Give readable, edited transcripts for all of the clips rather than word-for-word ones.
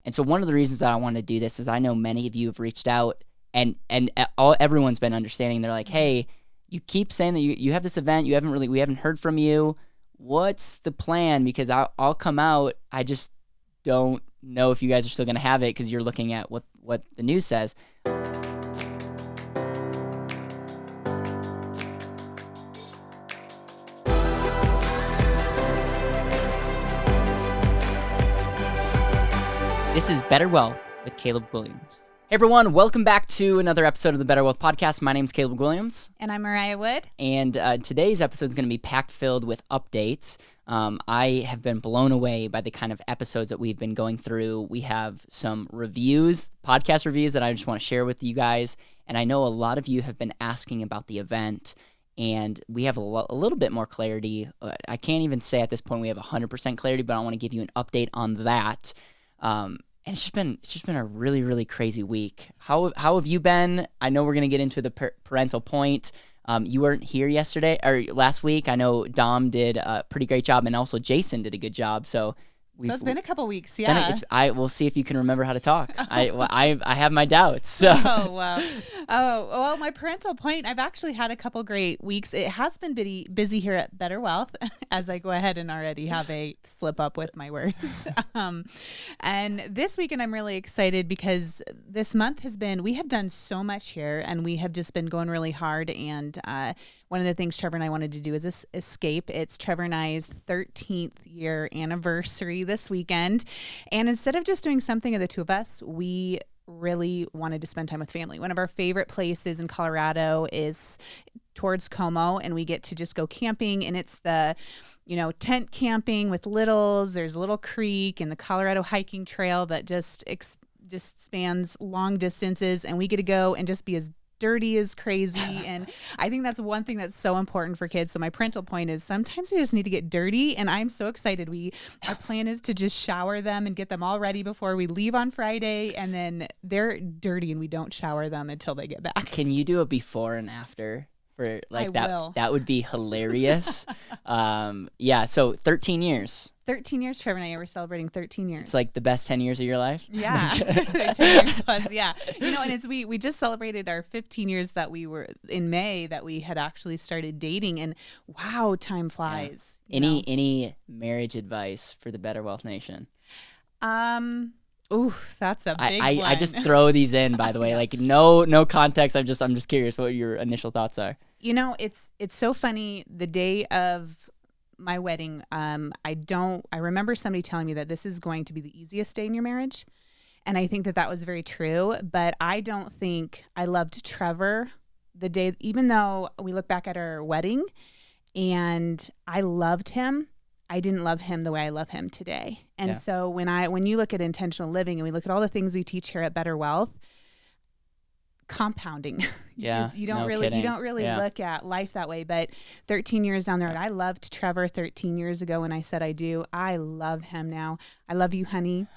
And so one of the reasons that I wanted to do this is I know many of you have reached out and everyone's been understanding. They're like, hey, you keep saying that you have this event. We haven't heard from you. What's the plan? Because I'll come out. I just don't know if you guys are still going to have it because you're looking at what the news says. This is BetterWealth with Caleb Williams. Hey everyone, welcome back to another episode of the BetterWealth podcast. My name is Caleb Williams. And I'm Mariah Wood. And today's episode is going to be packed filled with updates. I have been blown away by the kind of episodes that we've been going through. We have some reviews, podcast reviews that I just want to share with you guys. And I know a lot of you have been asking about the event. And we have a little bit more clarity. I can't even say at this point we have 100% clarity, but I want to give you an update on that. And it's just been a really, really crazy week. How have you been? I know we're gonna get into the parental point. You weren't here last week. I know Dom did a pretty great job, and also Jason did a good job. So it's been a couple weeks, yeah. We'll see if you can remember how to talk. I have my doubts. So. Oh wow. Oh well, my parental point. I've actually had a couple great weeks. It has been busy here at BetterWealth, as I go ahead and already have a slip up with my words. And this weekend I'm really excited because this month we have done so much here, and we have just been going really hard. And one of the things Trevor and I wanted to do is escape. It's Trevor and I's 13th year anniversary this weekend. And instead of just doing something of the two of us, we really wanted to spend time with family. One of our favorite places in Colorado is towards Como, and we get to just go camping, and it's the tent camping with littles. There's a little creek and the Colorado hiking trail that just spans long distances, and we get to go and just be as dirty as crazy. And I think that's one thing that's so important for kids. So my parental point is sometimes they just need to get dirty, and I'm so excited. Our plan is to just shower them and get them all ready before we leave on Friday, and then they're dirty and we don't shower them until they get back. Can you do a before and after for like that? Will. That would be hilarious. Yeah, so 13 years. 13 years, Trevor and I were celebrating 13 years. It's like the best 10 years of your life? Yeah, 10 years plus, yeah. And we just celebrated our 15 years that we were in May that we had actually started dating, and wow, time flies. Yeah. Any marriage advice for the BetterWealth Nation? Ooh, that's a big one. I just throw these in, by the way, like no context. I'm just curious what your initial thoughts are. It's so funny. The day of my wedding, I remember somebody telling me that this is going to be the easiest day in your marriage. And I think that was very true, but I don't think I loved Trevor the day, even though we look back at our wedding and I loved him, I didn't love him the way I love him today. And so when you look at intentional living and we look at all the things we teach here at BetterWealth, compounding. You don't really look at life that way. But 13 years down the road, I loved Trevor 13 years ago when I said I do. I love him now. I love you, honey.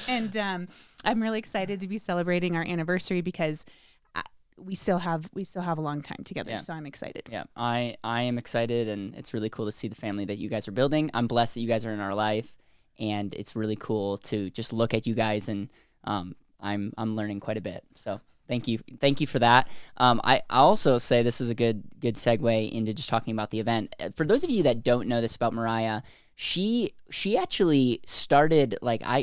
And I'm really excited to be celebrating our anniversary because we still have a long time together. So I'm excited. Yeah, I am excited, and it's really cool to see the family that you guys are building. I'm blessed that you guys are in our life, and it's really cool to just look at you guys, and I'm learning quite a bit. So thank you for that. I also say this is a good segue into just talking about the event. For those of you that don't know this about Mariah, she actually started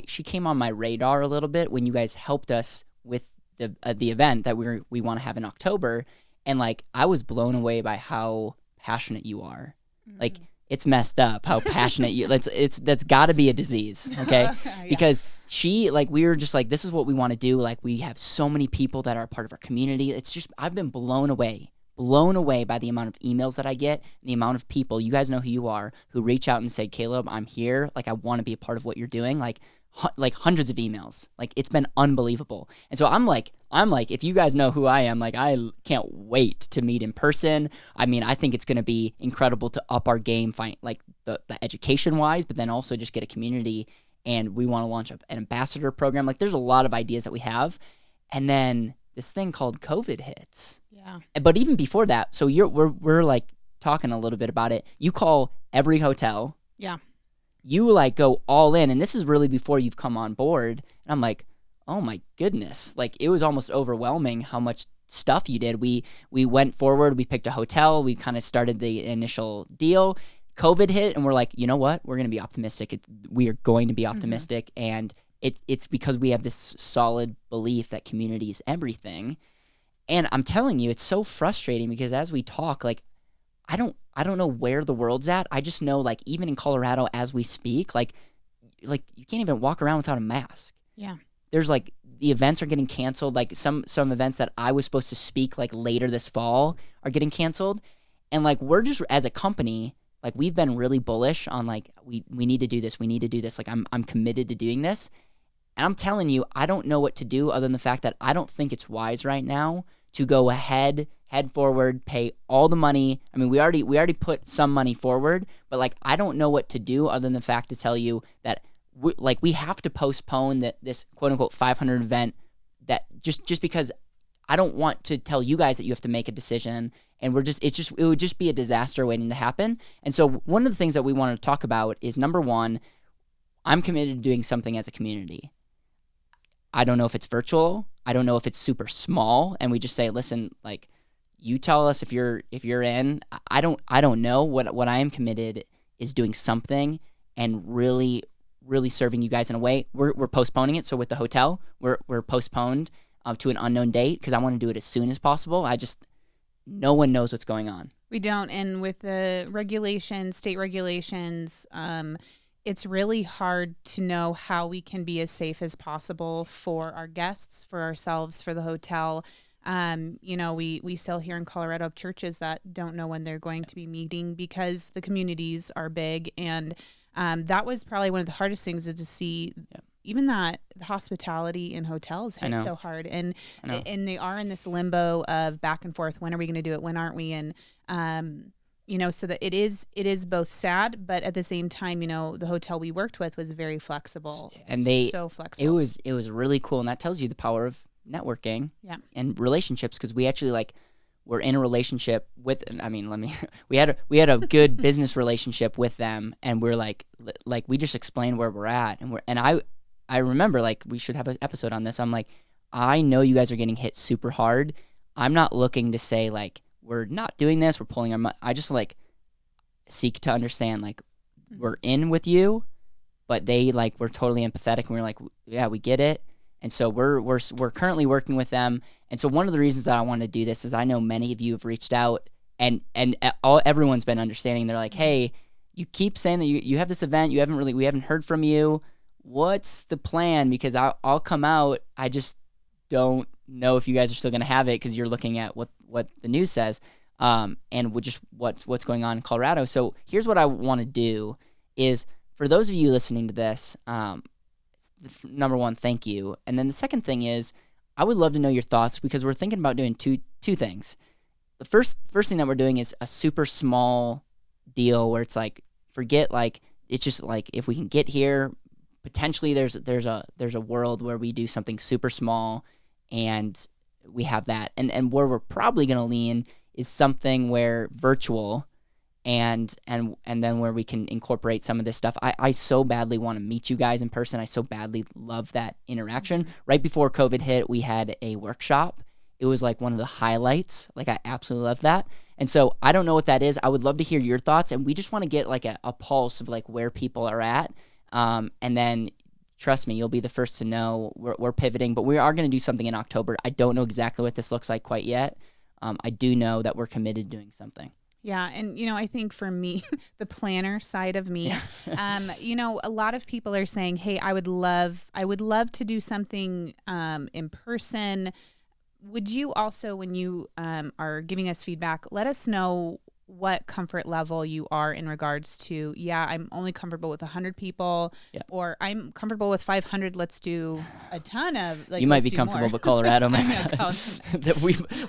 she came on my radar a little bit when you guys helped us with the event that we want to have in October, and I was blown away by how passionate you are. Mm-hmm. It's messed up how passionate you. That's got to be a disease, okay? Yeah. Because we were just this is what we want to do. We have so many people that are a part of our community. It's just I've been blown away by the amount of emails that I get, and the amount of people, you guys know who you are, who reach out and say, Caleb, I'm here. I want to be a part of what you're doing. Hundreds of emails. It's been unbelievable. And so I'm like, if you guys know who I am, I can't wait to meet in person. I mean, I think it's going to be incredible to up our game, find the education wise, but then also just get a community. And we want to launch an ambassador program. There's a lot of ideas that we have. And then this thing called COVID hits. Yeah. But even before that, so we're talking a little bit about it. You call every hotel. Yeah. you like go all in, and this is really before you've come on board. And I'm like, oh my goodness, like it was almost overwhelming how much stuff you did. We went forward, we picked a hotel, we kind of started the initial deal. COVID hit, and we're like, you know what? We're going to be optimistic. We are going to be optimistic, and it's because we have this solid belief that community is everything. And I'm telling you, it's so frustrating because as we talk, like I don't know where the world's at. I just know, like, even in Colorado as we speak, like you can't even walk around without a mask. Yeah. There's like the events are getting canceled. Like some events that I was supposed to speak like later this fall are getting canceled. And like we're just, as a company, like we've been really bullish on like we need to do this. We need to do this. Like I'm committed to doing this. And I'm telling you, I don't know what to do other than the fact that I don't think it's wise right now to go head forward, pay all the money. I mean, we already put some money forward, but like I don't know what to do other than the fact to tell you that we have to postpone this quote unquote 500 event, that just because I don't want to tell you guys that you have to make a decision, and it would just be a disaster waiting to happen. And so one of the things that we want to talk about is, number one, I'm committed to doing something as a community. I don't know if it's virtual. I don't know if it's super small, and we just say, listen, like, you tell us if you're in. I don't know. What I am committed is doing something and really serving you guys in a way. We're postponing it. So with the hotel, we're postponed to an unknown date because I want to do it as soon as possible. No one knows what's going on. We don't. And with the regulations, state regulations, it's really hard to know how we can be as safe as possible for our guests, for ourselves, for the hotel. We still hear in Colorado of churches that don't know when they're going to be meeting because the communities are big. And that was probably one of the hardest things, is to see even that the hospitality in hotels hit so hard. And they are in this limbo of back and forth. When are we going to do it? When aren't we? And, so that it is both sad, but at the same time, the hotel we worked with was very flexible. And so flexible. It was really cool. And that tells you the power of networking and relationships, because we actually we're in a relationship with, we had a good business relationship with them, and we're like we just explained where we're at, and I remember, like, we should have an episode on this. I'm like, I know you guys are getting hit super hard. I'm not looking to say like we're not doing this, we're pulling our money. I just like seek to understand, like, we're in with you, but they we're totally empathetic, and we're like, yeah, we get it. And so we're currently working with them. And so one of the reasons that I want to do this is I know many of you have reached out, and everyone's been understanding. They're like, hey, you keep saying that you have this event, we haven't heard from you. What's the plan? Because I'll come out. I just don't know if you guys are still going to have it, because you're looking at what the news says, and just what's going on in Colorado. So here's what I want to do is, for those of you listening to this, number one, thank you. And then the second thing is, I would love to know your thoughts, because we're thinking about doing two things. The first thing that we're doing is a super small deal where it's like, forget, like, it's just like, if we can get here, potentially there's a world where we do something super small, and we have that. And where we're probably going to lean is something where virtual, and then where we can incorporate some of this stuff. I so badly want to meet you guys in person. I so badly love that interaction. Right before COVID hit, we had a workshop. It was like one of the highlights. Like, I absolutely love that. And so I don't know what that is. I would love to hear your thoughts, and we just want to get like a pulse of like where people are at. And then trust me, you'll be the first to know. We're pivoting, but we are going to do something in October. I don't know exactly what this looks like quite yet. I do know that we're committed to doing something. Yeah. And, I think for me, the planner side of me, a lot of people are saying, hey, I would love to do something in person. Would you also, when you are giving us feedback, let us know what comfort level you are in regards to, I'm only comfortable with 100 people, or I'm comfortable with 500. Let's do a ton of, like, you might be comfortable, but Colorado might that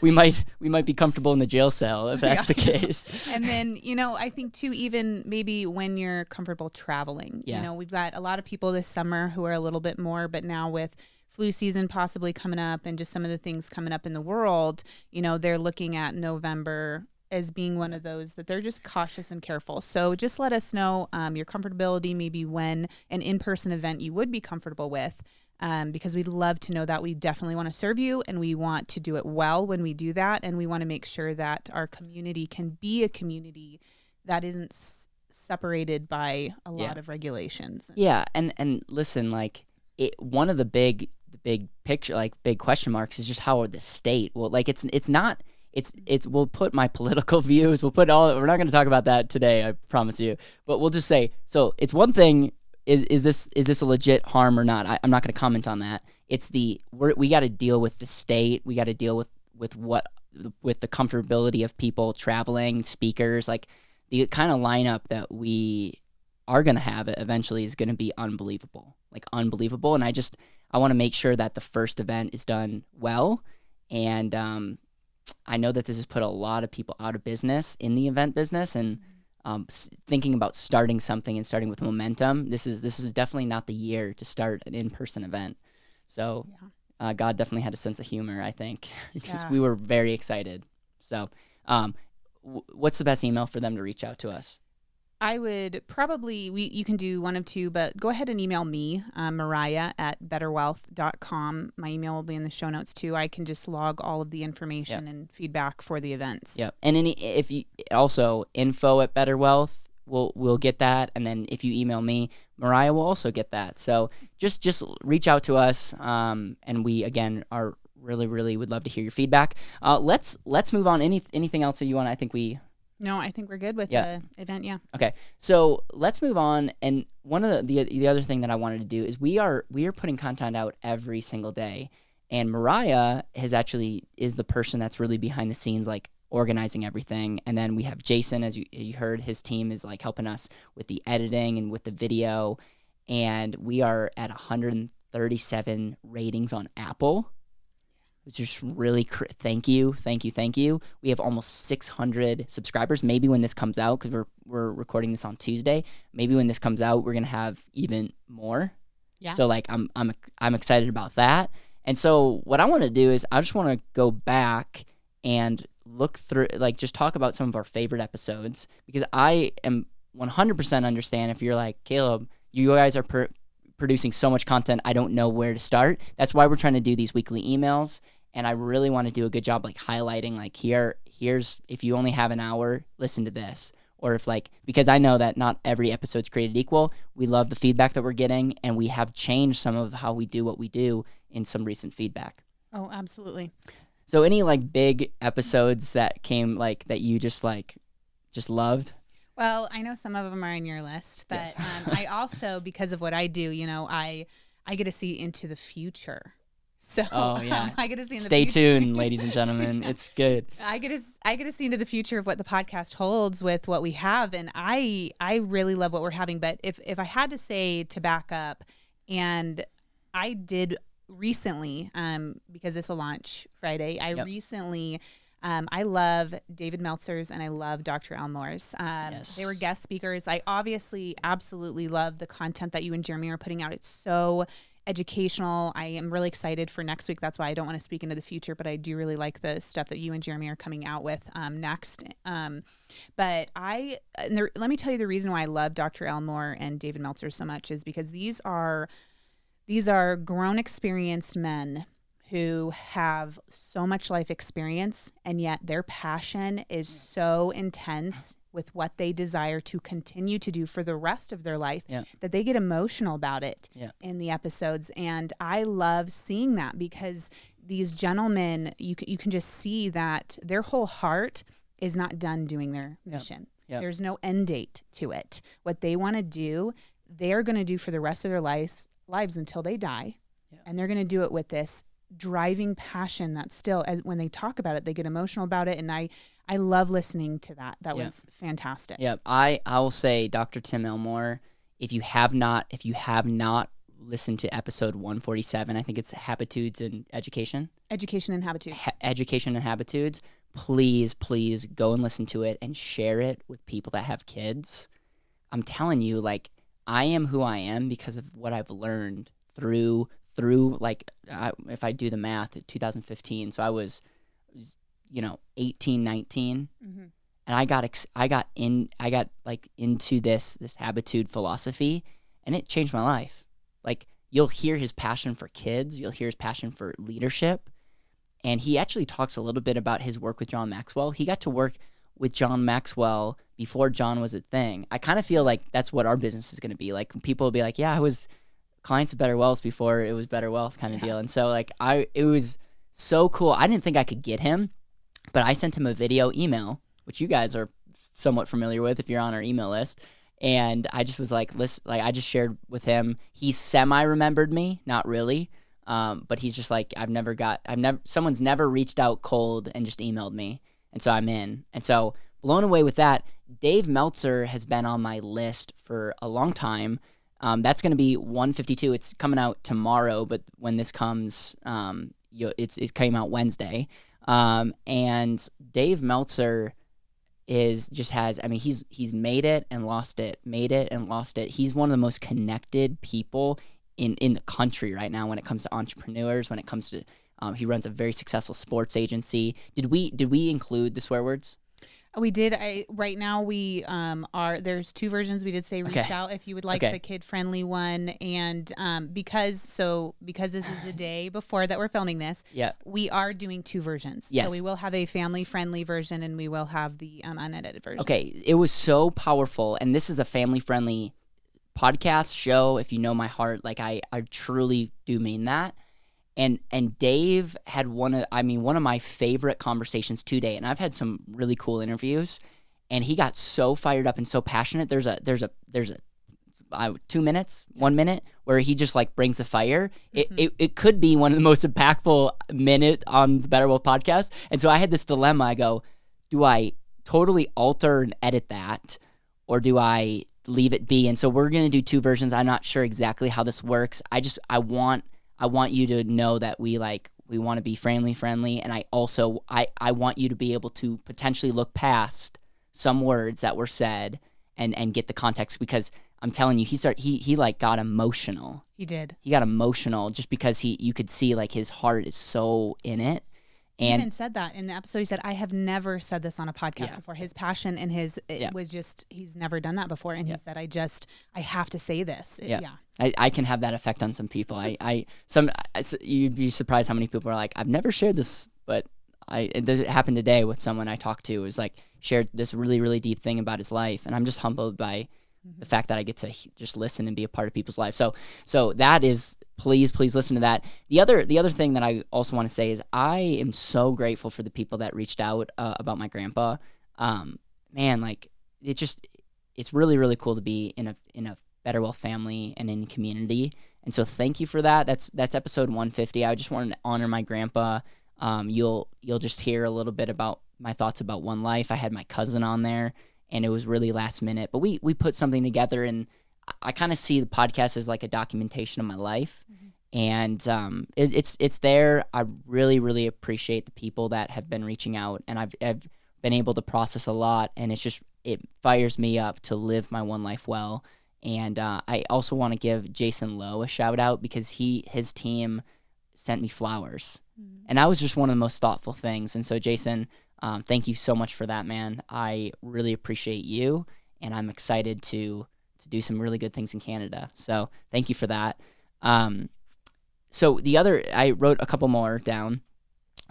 we might be comfortable in the jail cell if that's the case. And then, I think too, even maybe when you're comfortable traveling, we've got a lot of people this summer who are a little bit more, but now with flu season possibly coming up and just some of the things coming up in the world, they're looking at November as being one of those that they're just cautious and careful. So just let us know your comfortability, maybe when an in-person event you would be comfortable with, because we'd love to know that. We definitely want to serve you, and we want to do it well when we do that. And we want to make sure that our community can be a community that isn't separated by a lot of regulations. Yeah, and listen, like one of the big picture, like big question marks, is just how the state. Well, like it's not. It's we'll put my political views. We're not going to talk about that today. I promise you. But we'll just say, so it's one thing. Is this a legit harm or not? I'm not going to comment on that. It's we got to deal with the state. We got to deal with the comfortability of people traveling, speakers, like the kind of lineup that we are going to have eventually is going to be unbelievable. And I want to make sure that the first event is done well. And I know that this has put a lot of people out of business in the event business, and thinking about starting something and starting with momentum. This is definitely not the year to start an in-person event. So God definitely had a sense of humor, I think, because we were very excited. So what's the best email for them to reach out to us? I would probably, you can do one of two, but go ahead and email me, Mariah at BetterWealth.com. My email will be in the show notes too. I can just log all of the information and feedback for the events. Yep. And if you also info at BetterWealth, we'll get that. And then if you email me, Mariah will also get that. So just reach out to us. And we, again, are really would love to hear your feedback. Let's move on. Anything else that you want? No, I think we're good with the event, Okay, so let's move on. And one of the other thing that I wanted to do is we are putting content out every single day. And Mariah is the person that's really behind the scenes, like organizing everything. And then we have Jason, as you heard, his team is like helping us with the editing and with the video. And we are at 137 ratings on Apple. It's just really thank you. We have almost 600 subscribers. Maybe when this comes out, because we're recording this on Tuesday, maybe when this comes out, we're gonna have even more. Yeah. So like I'm excited about that. And so what I want to do is I just want to go back and look through, like, just talk about some of our favorite episodes, because I am 100% understand if you're like, Caleb, you guys are producing so much content, I don't know where to start. That's why we're trying to do these weekly emails, and I really want to do a good job like highlighting, like, here's if you only have an hour, listen to this. Or if, like, because I know that not every episode's created equal, we love the feedback that we're getting, and we have changed some of how we do what we do in some recent feedback. Oh, absolutely. So any like big episodes that came, like, that you just loved? Well, I know some of them are on your list, but yes. I also, because of what I do, I get to see into the future. So I get to see. Stay tuned, ladies and gentlemen. It's good. I get to see into the future of what the podcast holds with what we have, and I really love what we're having. But if I had to say, to back up, and I did recently, because this will launch Friday. Recently. I love David Meltzer's and I love Dr. Elmore's. Yes. They were guest speakers. I obviously absolutely love the content that you and Jeremy are putting out. It's so educational. I am really excited for next week. That's why I don't want to speak into the future, but I do really like the stuff that you and Jeremy are coming out with next. But let me tell you the reason why I love Dr. Elmore and David Meltzer so much is because these are grown, experienced men who have so much life experience, and yet their passion is so intense with what they desire to continue to do for the rest of their life that they get emotional about it in the episodes. And I love seeing that because these gentlemen, you can just see that their whole heart is not done doing their mission. There's no end date to it. What they want to do, they're going to do for the rest of their lives until they die. And they're going to do it with this driving passion that still, as when they talk about it, they get emotional about it. And I love listening to that. That was fantastic. Yeah. I will say, Dr. Tim Elmore, if you have not listened to episode 147, I think it's Habitudes and Education. Education and Habitudes. Education and Habitudes. Please go and listen to it and share it with people that have kids. I'm telling you, like, I am who I am because of what I've learned through like, if I do the math, 2015. So I was, 18, 19. Mm-hmm. And I got into this Habitude philosophy, and it changed my life. Like, you'll hear his passion for kids, you'll hear his passion for leadership, and he actually talks a little bit about his work with John Maxwell. He got to work with John Maxwell before John was a thing. I kind of feel like that's what our business is going to be. Like, people will be like, yeah, I was clients of BetterWealth before it was BetterWealth kind of deal. And so like it was so cool. I didn't think I could get him, but I sent him a video email, which you guys are somewhat familiar with if you're on our email list. And I just was like, listen, like I just shared with him. He semi-remembered me, not really, but he's just like, someone's never reached out cold and just emailed me, and so I'm in. And so blown away with that. Dave Meltzer has been on my list for a long time. That's going to be 152. It's coming out tomorrow, but when this comes, it came out Wednesday. And Dave Meltzer he's made it and lost it, made it and lost it. He's one of the most connected people in the country right now when it comes to entrepreneurs, when it comes to, he runs a very successful sports agency. Did we include the swear words? We did. Right now we there's two versions. We did say reach out if you would like the kid friendly one, and because this is the day before that we're filming this, we are doing two versions. Yes. So we will have a family friendly version and we will have the unedited version. Okay, it was so powerful, and this is a family friendly podcast show. If you know my heart, like I truly do mean that. And Dave had one of my favorite conversations today, and I've had some really cool interviews, and he got so fired up and so passionate. There's a 2 minutes, 1 minute where he just like brings the fire. It could be one of the most impactful minute on the BetterWealth podcast. And so I had this dilemma. I go, do I totally alter and edit that, or do I leave it be? And so we're gonna do two versions. I'm not sure exactly how this works. I want you to know that we want to be family friendly, and I want you to be able to potentially look past some words that were said and get the context, because I'm telling you, he like got emotional. He did. He got emotional just because you could see like his heart is so in it. He even said that in the episode. He said, I have never said this on a podcast before. His passion and was just, he's never done that before. And he said, I have to say this. I can have that effect on some people. You'd be surprised how many people are like, I've never shared this, but it happened today with someone I talked to. It was like, shared this really, really deep thing about his life. And I'm just humbled by the fact that I get to just listen and be a part of people's lives. So that is, please listen to that. The other thing that I also want to say is I am so grateful for the people that reached out about my grandpa. Man, like it's really, really cool to be in a BetterWealth family and in community. And so thank you for that. That's episode 150. I just wanted to honor my grandpa. You'll just hear a little bit about my thoughts about one life. I had my cousin on there, and it was really last minute, but we put something together, and I kind of see the podcast as like a documentation of my life. And it's there. I really, really appreciate the people that have been reaching out, and I've been able to process a lot, and it fires me up to live my one life well. And I also want to give Jason Lowe a shout out, because his team sent me flowers, and that was just one of the most thoughtful things. And so Jason, thank you so much for that, man. I really appreciate you, and I'm excited to do some really good things in Canada. So thank you for that. So I wrote a couple more down.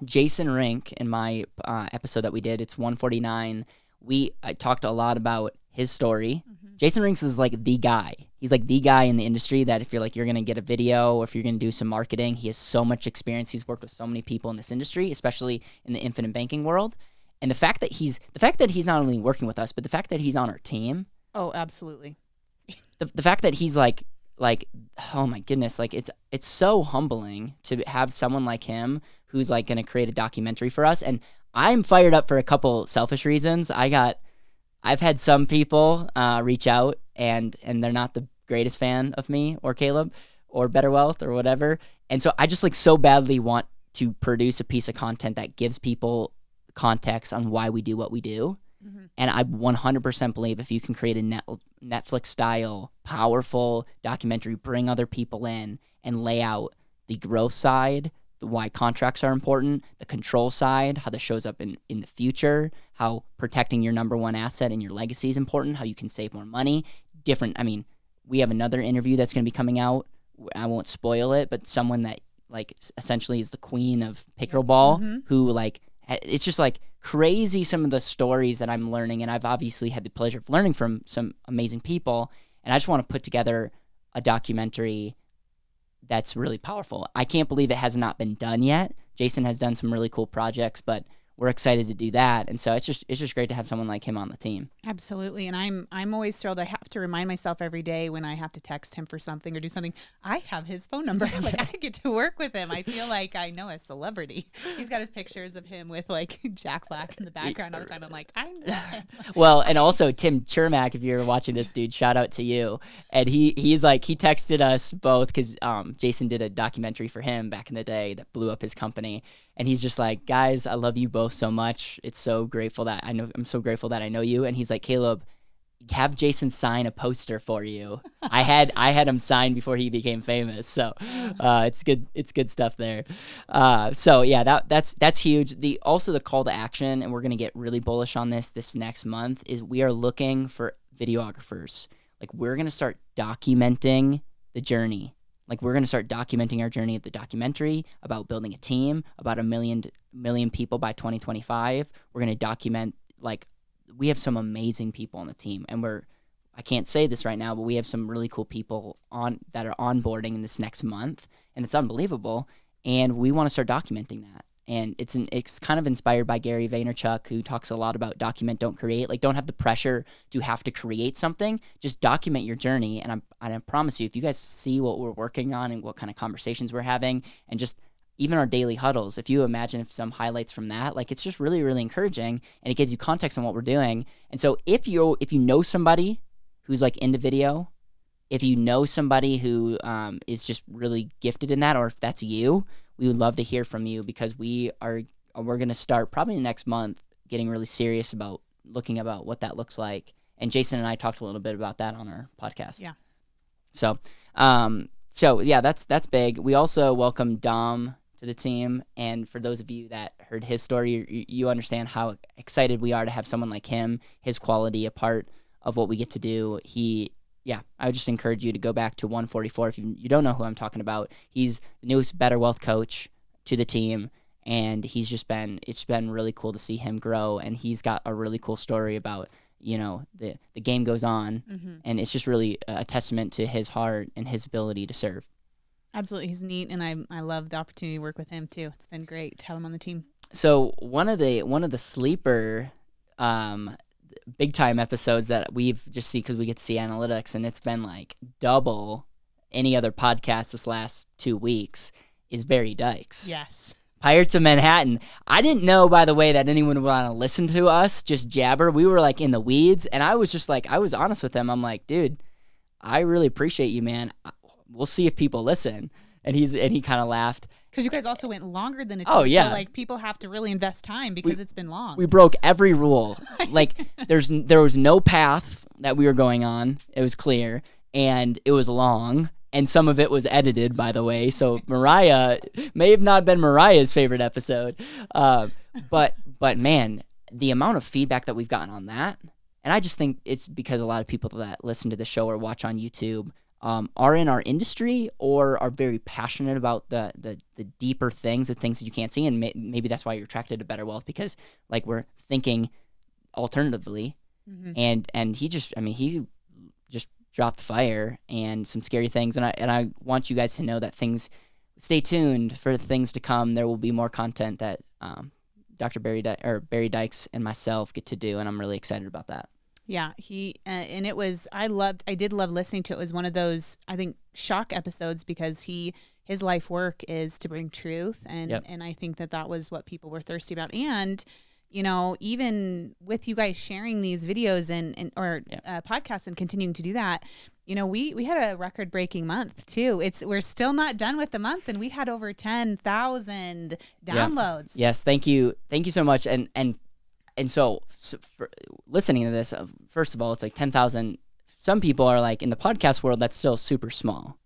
Jason Rink, in my episode that we did, it's 149. I talked a lot about his story. Jason Rinks is like the guy. He's like the guy in the industry that if you're going to get a video or if you're going to do some marketing, he has so much experience. He's worked with so many people in this industry, especially in the infinite banking world. And the fact that he's not only working with us, but the fact that he's on our team. Oh, absolutely. The fact that he's like, oh my goodness, like it's so humbling to have someone like him who's like going to create a documentary for us. And I'm fired up for a couple selfish reasons. I've had some people reach out and they're not the greatest fan of me or Caleb or BetterWealth or whatever. And so I just like so badly want to produce a piece of content that gives people context on why we do what we do. And I 100% believe if you can create a Netflix style, powerful documentary, bring other people in and lay out the growth side, why contracts are important, the control side, how that shows up in the future, how protecting your number one asset and your legacy is important, how you can save more money. I mean, we have another interview that's going to be coming out. I won't spoil it, but someone that like essentially is the queen of pickleball, who like, it's just like crazy some of the stories that I'm learning. And I've obviously had the pleasure of learning from some amazing people. And I just want to put together a documentary that's really powerful. I can't believe it has not been done yet. Jason has done some really cool projects, but we're excited to do that. And so it's just great to have someone like him on the team. Absolutely. And I'm always thrilled. I have to remind myself every day when I have to text him for something or do something. I have his phone number. Like, I get to work with him. I feel like I know a celebrity. He's got his pictures of him with like Jack Black in the background all the time. I'm like, I know him. Well, and also Tim Chermak, if you're watching this, dude, shout out to you. And he's like, he texted us both because Jason did a documentary for him back in the day that blew up his company. And he's just like, guys, I love you both so much. I'm so grateful that I know you. And he's like, Caleb, have Jason sign a poster for you. I had him sign before he became famous. So it's good stuff there. So yeah, that's huge. Also the call to action, and we're gonna get really bullish on this next month, is we are looking for videographers. Like, we're gonna start documenting the journey. Like, we're going to start documenting our journey of the documentary about building a team, about a million people by 2025. We're going to document, like, we have some amazing people on the team. And I can't say this right now, but we have some really cool people that are onboarding in this next month. And it's unbelievable. And we want to start documenting that. And it's kind of inspired by Gary Vaynerchuk, who talks a lot about document, don't create. Like, don't have the pressure to have to create something. Just document your journey. And I promise you, if you guys see what we're working on and what kind of conversations we're having, and just even our daily huddles, if you imagine some highlights from that, like, it's just really, really encouraging, and it gives you context on what we're doing. And so if you know somebody who's like into video, if you know somebody who is just really gifted in that, or if that's you, we would love to hear from you, because we're going to start probably next month getting really serious about looking about what that looks like. And Jason and I talked a little bit about that on our podcast. Yeah. So yeah, that's big. We also welcome Dom to the team. And for those of you that heard his story, you understand how excited we are to have someone like him, his quality, a part of what we get to do. I would just encourage you to go back to 144. If you don't know who I'm talking about, he's the newest BetterWealth coach to the team, and it's been really cool to see him grow. And he's got a really cool story about, the game goes on, and it's just really a testament to his heart and his ability to serve. Absolutely. He's neat, and I love the opportunity to work with him too. It's been great to have him on the team. So one of the sleeper big time episodes that we've just see, because we get to see analytics, and it's been like double any other podcast this last 2 weeks, is Barry Dykes. Yes. Pirates of Manhattan. I didn't know, by the way, that anyone would want to listen to us just jabber. We were like in the weeds, and I was just like, I was honest with him. I'm like, dude, I really appreciate you, man. We'll see if people listen. And he kind of laughed. Because you guys also went longer than it's. Oh, yeah. So, like, people have to really invest time because it's been long. We broke every rule. Like, there was no path that we were going on. It was clear, and it was long, and some of it was edited, by the way. So Mariah may have not been Mariah's favorite episode, but man, the amount of feedback that we've gotten on that, and I just think it's because a lot of people that listen to the show or watch on YouTube are in our industry or are very passionate about the deeper things, the things that you can't see, and maybe that's why you're attracted to BetterWealth, because like we're thinking alternatively, and he just dropped fire and some scary things, and I want you guys to know that stay tuned for things to come. There will be more content that Dr. Barry Dykes and myself get to do, and I'm really excited about that. Yeah, and it was, I did love listening to it. It was one of those, I think, shock episodes, because his life work is to bring truth. And I think that was what people were thirsty about. And, even with you guys sharing these videos or podcasts and continuing to do that, we had a record breaking month too. We're still not done with the month, and we had over 10,000 downloads. Yes. Thank you so much. And so for listening to this, first of all, it's like 10,000. Some people are like, in the podcast world, that's still super small.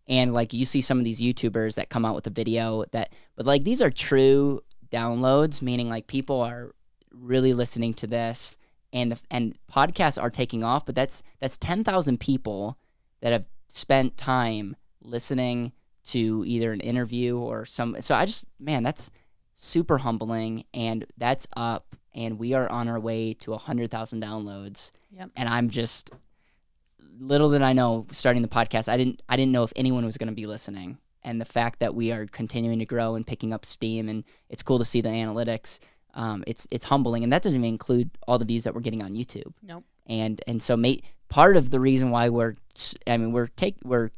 And like you see some of these YouTubers that come out with a video but like these are true downloads, meaning like people are really listening to this, and podcasts are taking off, but that's 10,000 people that have spent time listening to either an interview or some. So that's super humbling, and that's up, and we are on our way to 100,000 downloads. Yep. And I'm just, little did I know starting the podcast, I didn't know if anyone was going to be listening. And the fact that we are continuing to grow and picking up steam, and it's cool to see the analytics. It's humbling, and that doesn't even include all the views that we're getting on YouTube. Nope. And so part of the reason why we're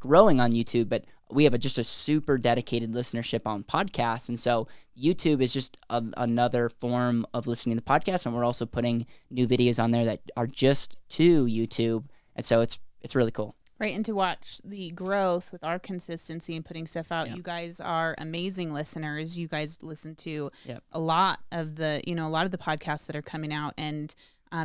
growing on YouTube, but we have just a super dedicated listenership on podcasts, and so YouTube is just another form of listening to podcasts, and we're also putting new videos on there that are just to YouTube, and so it's really cool. Right, and to watch the growth with our consistency and putting stuff out. Yep. You guys are amazing listeners. You guys listen to a lot of the podcasts that are coming out, and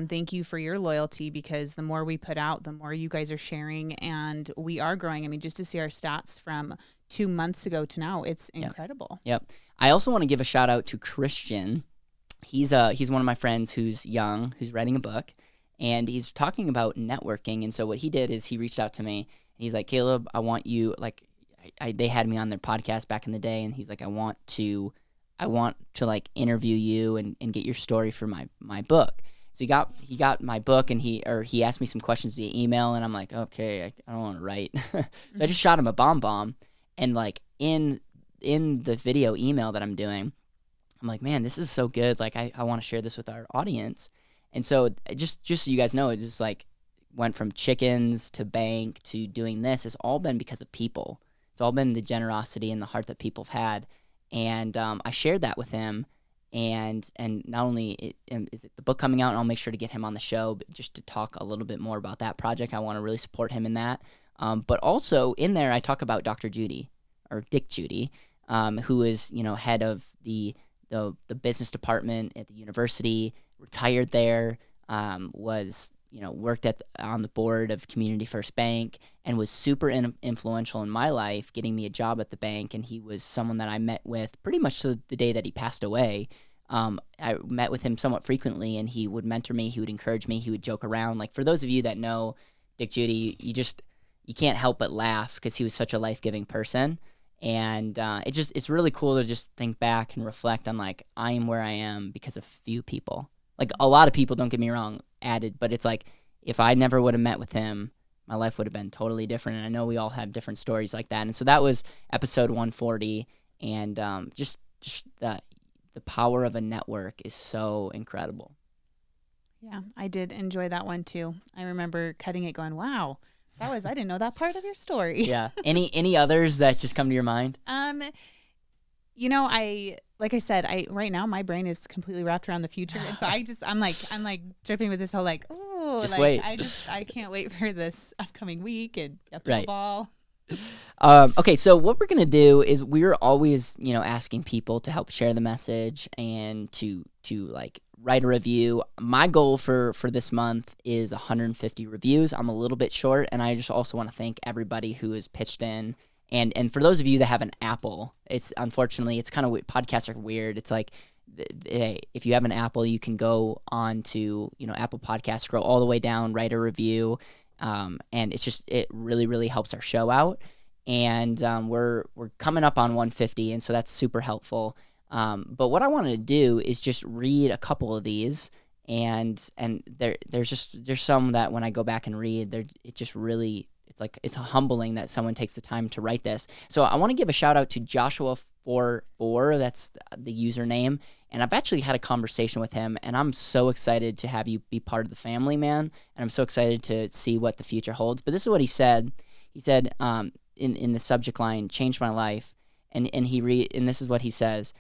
thank you for your loyalty, because the more we put out, the more you guys are sharing, and we are growing. I mean, just to see our stats from 2 months ago to now, it's incredible. Yep. I also want to give a shout out to Christian. He's one of my friends who's young, who's writing a book. And he's talking about networking. And so what he did is he reached out to me. And he's like, Caleb, I want you, like, they had me on their podcast back in the day. And he's like, I want to like interview you and get your story for my book. So he got my book, and he asked me some questions via email. And I'm like, okay, I don't want to write. So I just shot him a bomb. And like in the video email that I'm doing, I'm like, man, this is so good. Like, I want to share this with our audience. And so just so you guys know, it just like went from chickens to bank to doing this. It's all been because of people. It's all been the generosity and the heart that people have had. And I shared that with him. And not only is it the book coming out, and I'll make sure to get him on the show, but just to talk a little bit more about that project. I want to really support him in that. But also in there, I talk about Dr. Judy, or Dick Judy, who is, head of the business department at the university, retired there, worked on the board of Community First Bank, and was super influential in my life, getting me a job at the bank. And he was someone that I met with pretty much to the day that he passed away. I met with him somewhat frequently, and he would mentor me, he would encourage me, he would joke around. Like, for those of you that know Dick Judy, you can't help but laugh, because he was such a life-giving person. And it's really cool to just think back and reflect on, like, I am where I am because of few people. Like, a lot of people, don't get me wrong, added, but it's like, if I never would have met with him, my life would have been totally different. And I know we all have different stories like that. And so that was episode 140. And just the power of a network is so incredible. Yeah, I did enjoy that one too. I remember cutting it going, wow, I didn't know that part of your story. Yeah. Any others that just come to your mind? Like I said, right now my brain is completely wrapped around the future, and so I'm like dripping with this whole like, oh, just like, wait. I can't wait for this upcoming week and right. ball. Okay, so what we're gonna do is we're always asking people to help share the message and to like write a review. My goal for this month is 150 reviews. I'm a little bit short, and I just also want to thank everybody who has pitched in. And for those of you that have an Apple, it's kind of weird. Podcasts are weird. It's like, if you have an Apple, you can go on to Apple Podcasts, scroll all the way down, write a review, and it really, really helps our show out. And we're coming up on 150, and so that's super helpful. But what I wanted to do is just read a couple of these, and there's some that when I go back and read, it's humbling that someone takes the time to write this. So I want to give a shout out to Joshua44. That's the username. And I've actually had a conversation with him, and I'm so excited to have you be part of the family, man. And I'm so excited to see what the future holds. But this is what he said. He said in the subject line, "Changed my life." And this is what he says.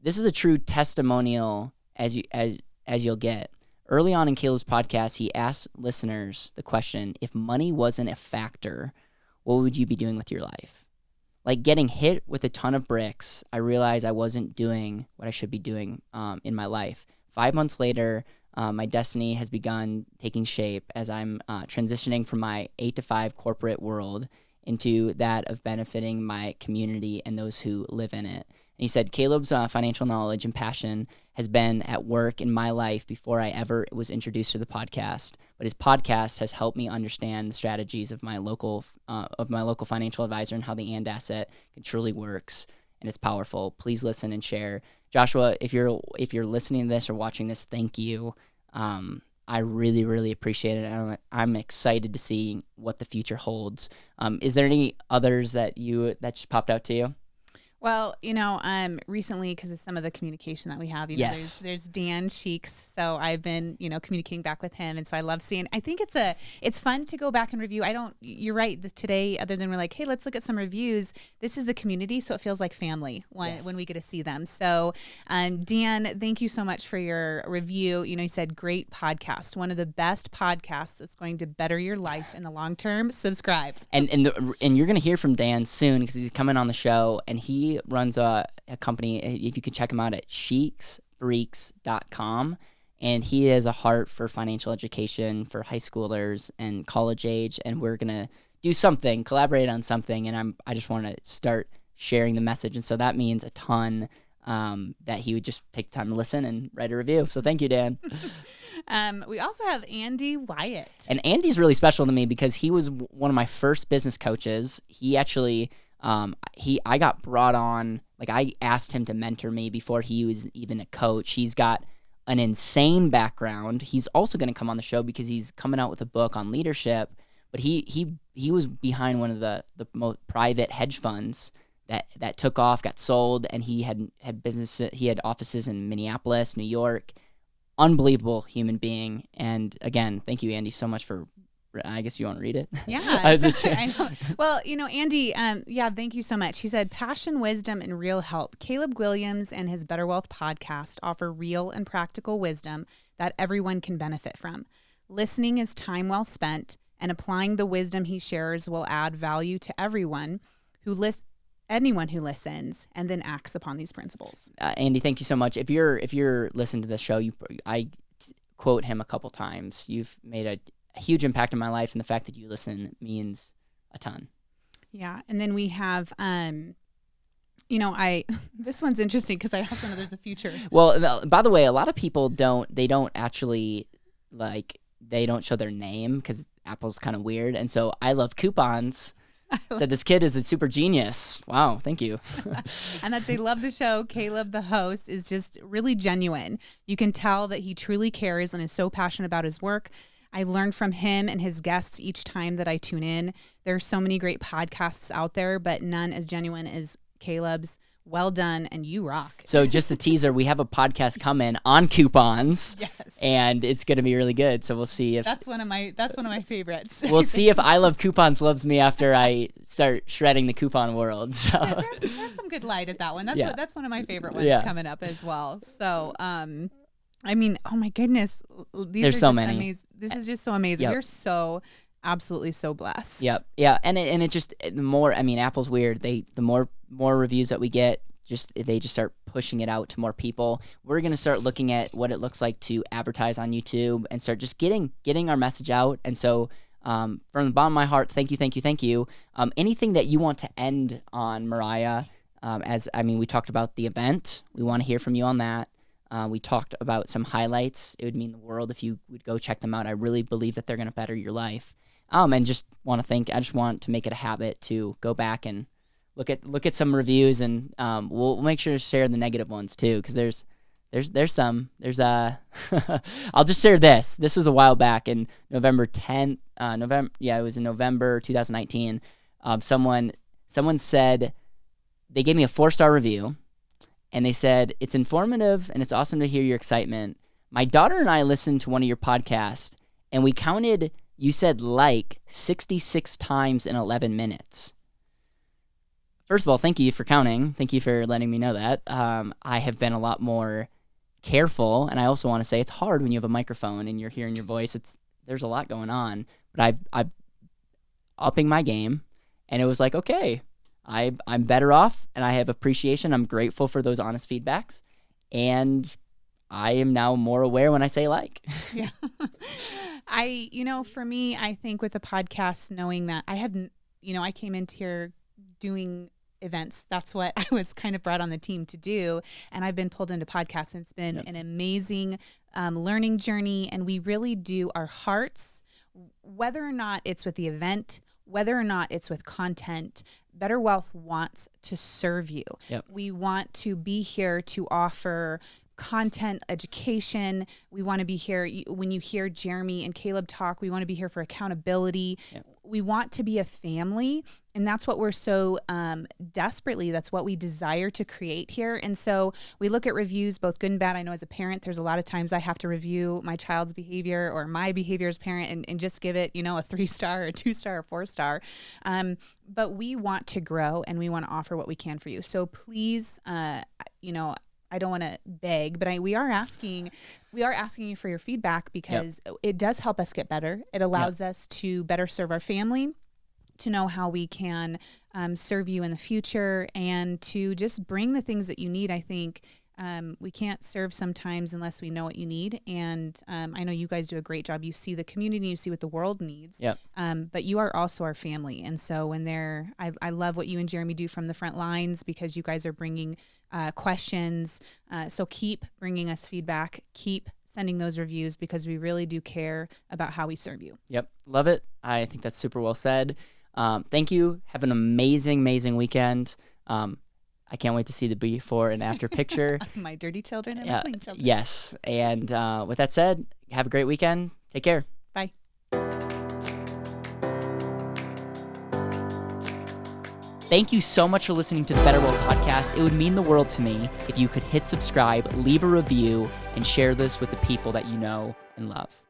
"This is a true testimonial as you'll get. Early on in Caleb's podcast, he asked listeners the question, if money wasn't a factor, what would you be doing with your life? Like getting hit with a ton of bricks, I realized I wasn't doing what I should be doing in my life. 5 months later, my destiny has begun taking shape as I'm transitioning from my 8-to-5 corporate world into that of benefiting my community and those who live in it. And he said, Caleb's financial knowledge and passion has been at work in my life before I ever was introduced to the podcast. But his podcast has helped me understand the strategies of my local financial advisor and how the AND asset truly works. And it's powerful. Please listen and share. Joshua, if you're listening to this or watching this, thank you. I really, really appreciate it. I'm excited to see what the future holds. Is there any others that just popped out to you? Well, recently, because of some of the communication that we have, yes. there's Dan Cheeks. So I've been, communicating back with him. And so I love seeing, I think it's fun to go back and review. you're right. Today, other than we're like, hey, let's look at some reviews. This is the community. So it feels like family when we get to see them. So Dan, thank you so much for your review. You said great podcast, one of the best podcasts that's going to better your life in the long term. Subscribe. And you're going to hear from Dan soon because he's coming on the show, and he runs a company. If you could check him out at cheeksfreaks.com, and he has a heart for financial education for high schoolers and college age, and we're gonna do something, collaborate on something, and I just want to start sharing the message, and so that means a ton that he would just take the time to listen and write a review. So thank you, Dan. We also have Andy Wyatt, and Andy's really special to me because he was one of my first business coaches. He actually I got brought on, like I asked him to mentor me before he was even a coach. He's got an insane background. He's also going to come on the show because he's coming out with a book on leadership, but he was behind one of the most private hedge funds that took off, got sold, and he had business. He had offices in Minneapolis, New York. Unbelievable human being. And again, thank you, Andy, so much for. I guess you want to read it? Yeah. I know. Well, Andy, thank you so much. He said, passion, wisdom, and real help. Caleb Williams and his BetterWealth podcast offer real and practical wisdom that everyone can benefit from. Listening is time well spent, and applying the wisdom he shares will add value to anyone who listens and then acts upon these principles. Andy, thank you so much. If you're listening to this show, I quote him a couple times. You've made a huge impact in my life, and the fact that you listen means a ton. Yeah. And then we have, this one's interesting because I also know there's a future. Well, by the way, a lot of people don't actually they don't show their name because Apple's kind of weird. And so I love coupons. Said this kid is a super genius. Wow. Thank you. And that they love the show. Caleb, the host, is just really genuine. You can tell that he truly cares and is so passionate about his work. I learned from him and his guests each time that I tune in. There are so many great podcasts out there, but none as genuine as Caleb's. Well done, and you rock. So just a teaser, we have a podcast coming on coupons. Yes. And it's going to be really good. So we'll see if That's one of my favorites. We'll see if I Love Coupons loves me after I start shredding the coupon world. So there's some good light at that one. That's one of my favorite ones coming up as well. So oh my goodness. There's so many. Amazing. This is just so amazing. Yep. You're so absolutely so blessed. Yep. Yeah. And it just, the more, Apple's weird. The more reviews that we get, they just start pushing it out to more people. We're going to start looking at what it looks like to advertise on YouTube and start just getting our message out. And so from the bottom of my heart, thank you. Anything that you want to end on, Mariah, we talked about the event. We want to hear from you on that. We talked about some highlights. It would mean the world if you would go check them out. I really believe that they're going to better your life. And I just want to make it a habit to go back and look at some reviews, and we'll make sure to share the negative ones too, because there's some. I'll just share this. This was a while back in November 10th. It was in November 2019. Someone said they gave me a 4-star review. And they said, it's informative and it's awesome to hear your excitement. My daughter and I listened to one of your podcasts, and we counted, you said 66 times in 11 minutes. First of all, thank you for counting. Thank you for letting me know that. I have been a lot more careful, and I also want to say it's hard when you have a microphone and you're hearing your voice. There's a lot going on. But I've upping my game, and it was like, okay, I'm better off, and I have appreciation. I'm grateful for those honest feedbacks, and I am now more aware when I say Yeah. For me, I think with the podcast, knowing that I had, I came into here doing events. That's what I was kind of brought on the team to do. And I've been pulled into podcasts, and it's been an amazing learning journey. And we really do our hearts, whether or not it's with the event, whether or not it's with content. BetterWealth wants to serve you. Yep. We want to be here to offer content, education. We want to be here. When you hear Jeremy and Caleb talk, we want to be here for accountability. Yep. We want to be a family, and that's what we're so desperately, that's what we desire to create here. And so we look at reviews, both good and bad. I know as a parent, there's a lot of times I have to review my child's behavior or my behavior as a parent and just give it, a 3-star or 2-star or 4-star. But we want to grow, and we want to offer what we can for you. So please, I don't want to beg, but we are asking you for your feedback, because it does help us get better. It allows us to better serve our family, to know how we can serve you in the future, and to just bring the things that you need. I think we can't serve sometimes unless we know what you need. And I know you guys do a great job. You see the community, you see what the world needs. Yep. But you are also our family. And so I love what you and Jeremy do from the front lines, because you guys are bringing questions. So keep bringing us feedback. Keep sending those reviews, because we really do care about how we serve you. Yep. Love it. I think that's super well said. Thank you. Have an amazing, amazing weekend. I can't wait to see the before and after picture. My dirty children and my clean children. Yes. And with that said, have a great weekend. Take care. Bye. Thank you so much for listening to the BetterWealth podcast. It would mean the world to me if you could hit subscribe, leave a review, and share this with the people that you know and love.